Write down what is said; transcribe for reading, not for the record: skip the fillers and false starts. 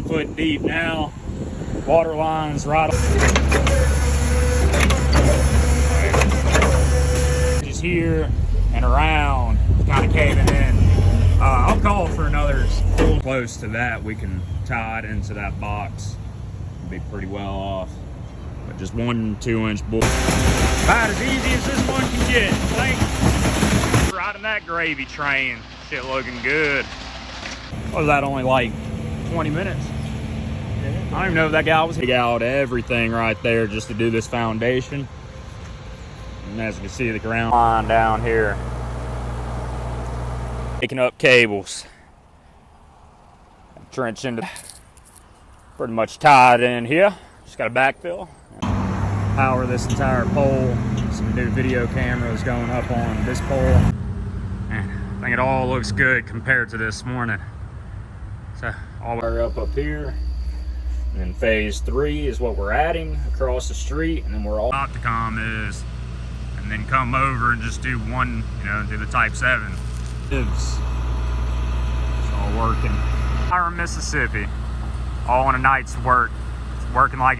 foot deep now. Water lines right just here and around, kind of caving in. I'll call for another full close to that. We can tie it into that box. Be pretty well off. But just 1 2-inch bolt. About as easy as this one can get. Thanks. Riding that gravy train. Shit looking good. What was that, only like 20 minutes? I don't even know if that guy was. Dig out everything right there just to do this foundation. And as you can see, the ground line down here. Picking up cables. Trench into pretty much tied in here. Just got a backfill. Power this entire pole. Some new video cameras going up on this pole. And I think it all looks good compared to this morning. So all the way up here. And then phase 3 is what we're adding across the street. And then we're all Opticom is. And then come over and just do one, do the Type 7. It's all working. Byron, Mississippi. All in a night's work. It's working like